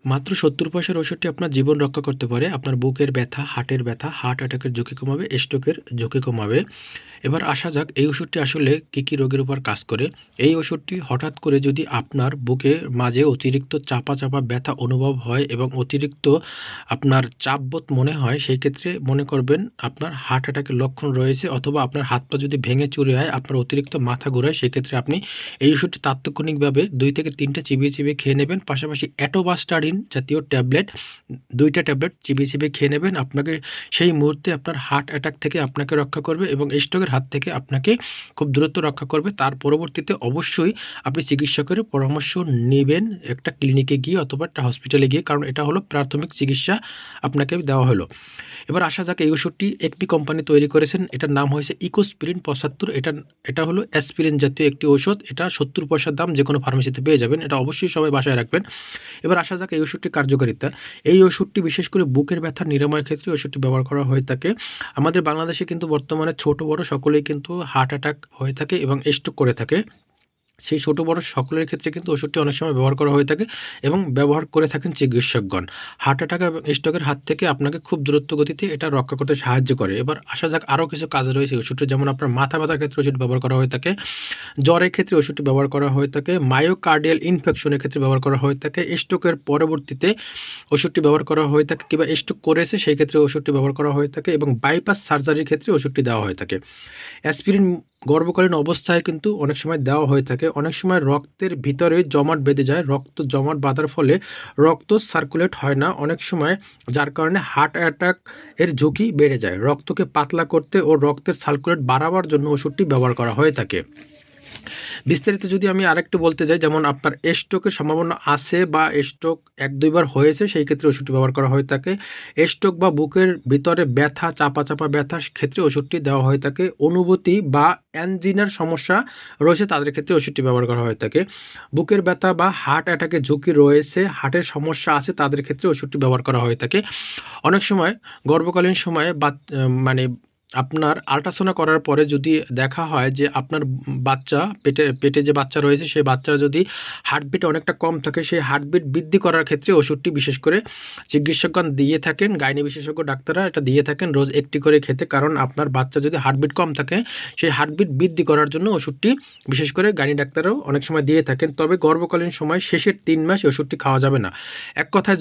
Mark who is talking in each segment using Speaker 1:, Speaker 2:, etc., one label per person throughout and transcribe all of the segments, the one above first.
Speaker 1: মাত্র ৭০ পয়সার ওষুধটি আপনার জীবন রক্ষা করতে পারে। আপনার বুকের ব্যথা, হার্টের ব্যথা, হার্ট অ্যাটাকের ঝুঁকি কমাবে, স্ট্রোকের ঝুঁকি কমাবে। এবার আসা যাক এই ওষুধটি আসলে কী রোগের উপর কাজ করে। এই ওষুধটি হঠাৎ করে যদি আপনার বুকের মাঝে অতিরিক্ত চাপা ব্যথা অনুভব হয় এবং অতিরিক্ত আপনার চাপবোধ মনে হয়, সেই ক্ষেত্রে মনে করবেন আপনার হার্ট অ্যাটাকের লক্ষণ রয়েছে, অথবা আপনার হাত পা যদি ভেঙে চুরে হয়, আপনার অতিরিক্ত মাথা ঘোরায়, সেক্ষেত্রে আপনি এই ওষুধটি তাৎক্ষণিকভাবে ২ থেকে ৩টা চিবিয়ে খেয়ে নেবেন। পাশাপাশি অ্যাটোবাস্টাডিন জাতীয় ট্যাবলেট ২টা ট্যাবলেট চিবিয়ে খেয়ে নেবেন। আপনাকে সেই মুহূর্তে আপনার হার্ট অ্যাটাক থেকে আপনাকে রক্ষা করবে এবং স্ট্রোকের হাত থেকে আপনাকে খুব দ্রুত রক্ষা করবে। তার পরবর্তীতে অবশ্যই আপনি চিকিৎসকের পরামর্শ নেবেন একটা ক্লিনিকে গিয়ে অথবা একটা হসপিটালে গিয়ে, কারণ এটা হলো প্রাথমিক চিকিৎসা আপনাকে দেওয়া হলো। এবার আসা যাক এই ওষুধটি একটি কোম্পানি তৈরি করেছেন, এটার নাম হয়েছে ইকোস্পিরিন ৭৫। এটা হলো অ্যাসপিরিন জাতীয় একটি ঔষধ। এটা ৭০ পয়সার দাম, যে কোনো ফার্মেসিতে পেয়ে যাবেন। এটা অবশ্যই সবাই বাসায় রাখবেন। এবার আসা যাক এই ওষুধটির কার্যকারিতা। এই ওষুধটি বিশেষ করে বুকের ব্যথা নিরাময়ের ক্ষেত্রে ওষুধটি ব্যবহার করা হয়ে থাকে। আমাদের বাংলাদেশে কিন্তু বর্তমানে ছোট বড় সকলেই কিন্তু হার্ট অ্যাটাক হয়ে থাকে এবং স্ট্রোক করে থাকে। সেই ছোট বড় সকলের ক্ষেত্রে কিন্তু ওষুধটি অনেক সময় ব্যবহার করা হয়ে থাকে এবং ব্যবহার করে থাকেন চিকিৎসকগণ। হার্ট অ্যাটাক এবং স্ট্রোকের হাত থেকে আপনাকে খুব দ্রুত গতিতে এটা রক্ষা করতে সাহায্য করে। এবার আসা যাক আরও কিছু কাজে রয়েছে ওষুধটি, যেমন আপনার মাথা ব্যথার ক্ষেত্রে ওষুধ ব্যবহার করা হয়ে থাকে, জ্বরের ক্ষেত্রে ওষুধটি ব্যবহার করা হয়ে থাকে, মায়োকার্ডিয়াল ইনফেকশনের ক্ষেত্রে ব্যবহার করা হয়ে থাকে, স্ট্রোকের পরবর্তীতে ওষুধটি ব্যবহার করা হয়ে থাকে, কিংবা স্ট্রোক করেছে সেই ক্ষেত্রে ওষুধটি ব্যবহার করা হয়ে থাকে, এবং বাইপাস সার্জারির ক্ষেত্রে ওষুধটি দেওয়া হয়ে থাকে। অ্যাসপিরিন গর্ভকালীন অবস্থায় কিন্তু অনেক সময় দেওয়া হয়ে থাকে। অনেক সময় রক্তের ভিতরে জমাট বেঁধে যায়, রক্ত জমাট বাঁধার ফলে রক্ত সার্কুলেট হয় না অনেক সময়, যার কারণে হার্ট অ্যাটাক এর ঝুঁকি বেড়ে যায়। রক্তকে পাতলা করতে ও রক্তের সার্কুলেট বাড়াবার জন্য ওষুধটি ব্যবহার করা হয়ে থাকে। বিস্তারিত যদি আমি আরেকটু বলতে যাই, যেমন আপনার স্ট্রোকের সম্ভাবনা আছে বা স্ট্রোক ১-২ বার হয়েছে, সেই ক্ষেত্রে ওষুধটি ব্যবহার করা হয়ে থাকে। স্ট্রোক বা বুকের ভিতরে ব্যথা, চাপা ব্যথার ক্ষেত্রে ওষুধটি দেওয়া হয়ে থাকে। অনুভূতি বা অ্যানজিনার সমস্যা রয়েছে, তাদের ক্ষেত্রে ওষুধটি ব্যবহার করা হয়ে থাকে। বুকের ব্যথা বা হার্ট অ্যাটাকের ঝুঁকি রয়েছে, হার্টের সমস্যা আছে, তাদের ক্ষেত্রে ওষুধটি ব্যবহার করা হয়ে থাকে। অনেক সময় গর্ভকালীন সময়ে মানে আপনার আল্ট্রাসাউন্ড করার পরে যদি দেখা হয় যে আপনার বাচ্চা পেটে যে বাচ্চা রয়েছে, সেই বাচ্চার যদি হার্টবিট অনেকটা কম থাকে, সেই হার্টবিট বৃদ্ধি করার ক্ষেত্রে ওষুধটি বিশেষ করে চিকিৎসকগণ দিয়ে থাকেন, গাইনি বিশেষজ্ঞ ডাক্তাররা এটা দিয়ে থাকেন রোজ একটি করে খেতে। কারণ আপনার বাচ্চা যদি হার্টবিট কম থাকে, সেই হার্টবিট বৃদ্ধি করার জন্য ওষুধটি বিশেষ করে গাইনি ডাক্তাররাও অনেক সময় দিয়ে থাকেন। তবে গর্ভকালীন সময় শেষের ৩ মাস ওষুধটি খাওয়া যাবে না। এক কথায়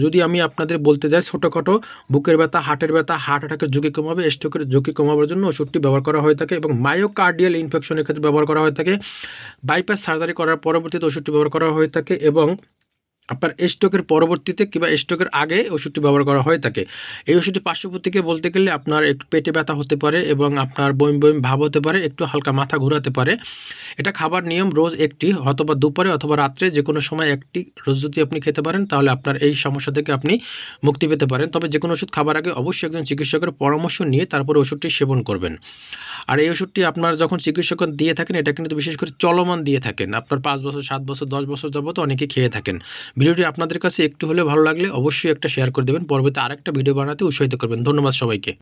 Speaker 1: যদি আমি আপনাদের বলতে যাই, ছোটোখাটো বুকের ব্যথা, হার্টের ব্যথা, হার্ট অ্যাটাকের ঝুঁকি কমাবে, স্ট্রোকের ঝুঁকি কমাবার জন্য ওষুধটি ব্যবহার করা হয়ে থাকে, এবং মায়োকার্ডিয়াল ইনফেকশনের ক্ষেত্রে ব্যবহার করা হয়ে থাকে। বাইপাস সার্জারি করার পরবর্তীতে ওষুধটি ব্যবহার করা হয়ে থাকে, এবং আপনার স্ট্রোকের পরবর্তীতে কিংবা স্ট্রোকের আগে ওষুধটি ব্যবহার করা হয়ে থাকে। এই ওষুধটি পার্শ্বপ্রতিক্রিয়া বলতে গেলে আপনার একটু পেটে ব্যথা হতে পারে এবং আপনার বমি ভাব হতে পারে, একটু হালকা মাথা ঘোরাতে পারে। এটা খাবার নিয়ম রোজ একটি, অথবা দুপুরে অথবা রাত্রে যে কোনো সময় একটি রোজ যদি আপনি খেতে পারেন, তাহলে আপনার এই সমস্যা থেকে আপনি মুক্তি পেতে পারেন। তবে যে কোনো ওষুধ খাবার আগে অবশ্যই একজন চিকিৎসকের পরামর্শ নিয়ে তারপরে ওষুধটি সেবন করবেন। আর এই ওষুধটি আপনার যখন চিকিৎসকগণ দিয়ে থাকেন, এটা কিন্তু বিশেষ করে চলমান দিয়ে থাকেন। আপনার ৫ বছর, ৭ বছর, ১০ বছর যাবত অনেকে খেয়ে থাকেন। ভিডিওটি আপনাদের কাছে একটু হলেও ভালো লাগলে অবশ্যই একটা শেয়ার করে দেবেন। পরবর্তী আরেকটা ভিডিও বানাতে উৎসাহিত করবেন। ধন্যবাদ সবাইকে।